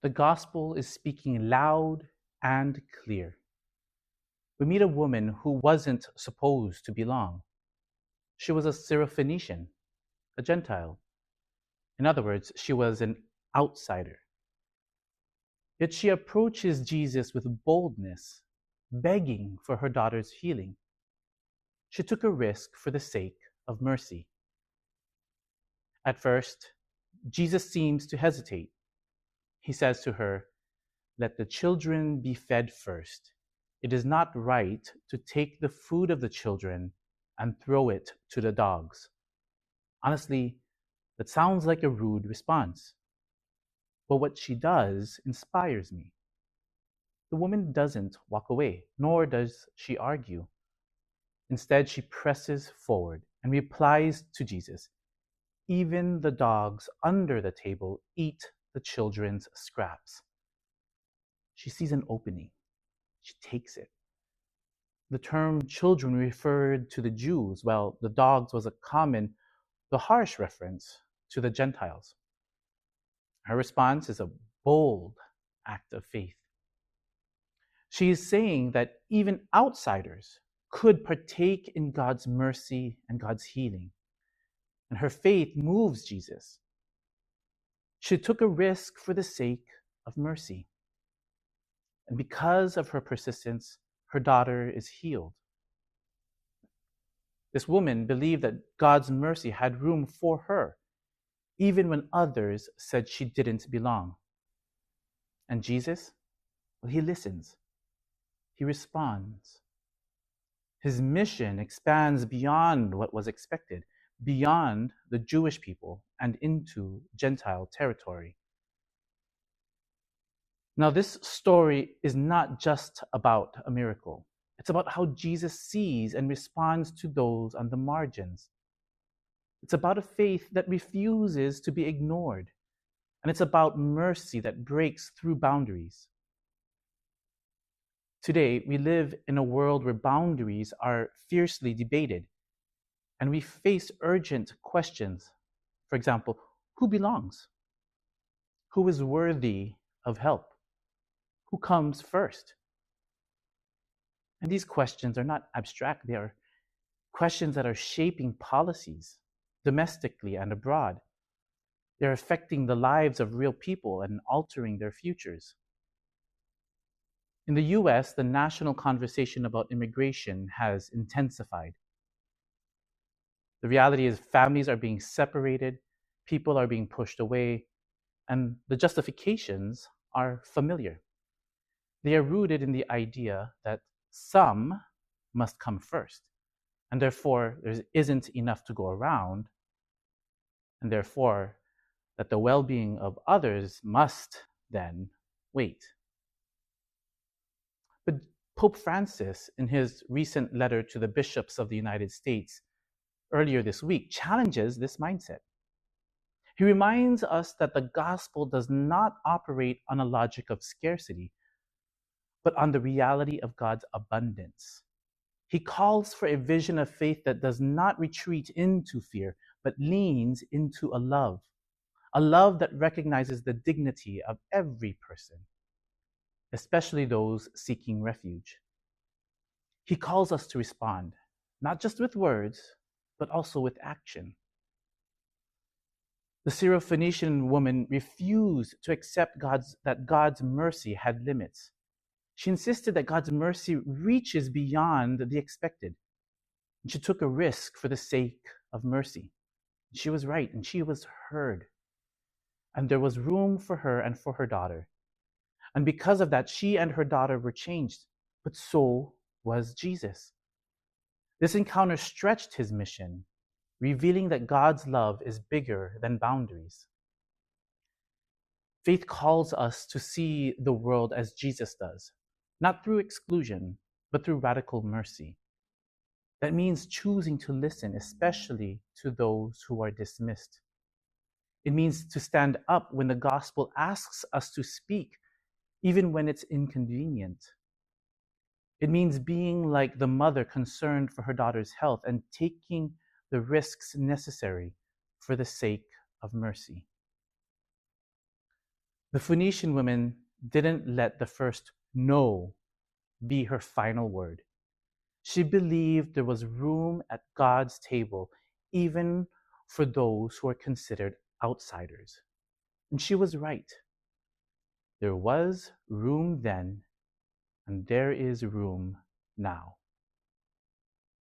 The gospel is speaking loud and clear. We meet a woman who wasn't supposed to belong. She was a Syrophoenician, a Gentile. In other words, she was an outsider. Yet she approaches Jesus with boldness, begging for her daughter's healing. She took a risk for the sake of mercy. At first, Jesus seems to hesitate. He says to her, "Let the children be fed first. It is not right to take the food of the children and throw it to the dogs." Honestly, that sounds like a rude response. But what she does inspires me. The woman doesn't walk away, nor does she argue. Instead, she presses forward and replies to Jesus, "Even the dogs under the table eat the children's scraps." She sees an opening. She takes it. The term children referred to the Jews, while the dogs was a common, the harsh reference to the Gentiles. Her response is a bold act of faith. She is saying that even outsiders could partake in God's mercy and God's healing. And her faith moves Jesus. She took a risk for the sake of mercy. And because of her persistence, her daughter is healed. This woman believed that God's mercy had room for her, even when others said she didn't belong. And Jesus, well, he listens. He responds. His mission expands beyond what was expected, beyond the Jewish people and into Gentile territory. Now, this story is not just about a miracle. It's about how Jesus sees and responds to those on the margins. It's about a faith that refuses to be ignored. And it's about mercy that breaks through boundaries. Today, we live in a world where boundaries are fiercely debated, and we face urgent questions. For example, who belongs? Who is worthy of help? Who comes first? And these questions are not abstract. They are questions that are shaping policies, domestically and abroad. They're affecting the lives of real people and altering their futures. In the US, the national conversation about immigration has intensified. The reality is families are being separated, people are being pushed away, and the justifications are familiar. They are rooted in the idea that some must come first, and therefore there isn't enough to go around, and therefore that the well-being of others must then wait. But Pope Francis, in his recent letter to the bishops of the United States earlier this week, challenges this mindset. He reminds us that the gospel does not operate on a logic of scarcity, but on the reality of God's abundance. He calls for a vision of faith that does not retreat into fear, but leans into a love that recognizes the dignity of every person, especially those seeking refuge. He calls us to respond, not just with words, but also with action. The Syrophoenician woman refused to accept that God's mercy had limits. She insisted that God's mercy reaches beyond the expected. And she took a risk for the sake of mercy. She was right, and she was heard. And there was room for her and for her daughter. And because of that, she and her daughter were changed. But so was Jesus. This encounter stretched his mission, revealing that God's love is bigger than boundaries. Faith calls us to see the world as Jesus does, not through exclusion, but through radical mercy. That means choosing to listen, especially to those who are dismissed. It means to stand up when the gospel asks us to speak, even when it's inconvenient. It means being like the mother concerned for her daughter's health and taking the risks necessary for the sake of mercy. The Phoenician woman didn't let the first no be her final word. She believed there was room at God's table, even for those who are considered outsiders. And she was right. There was room then, and there is room now.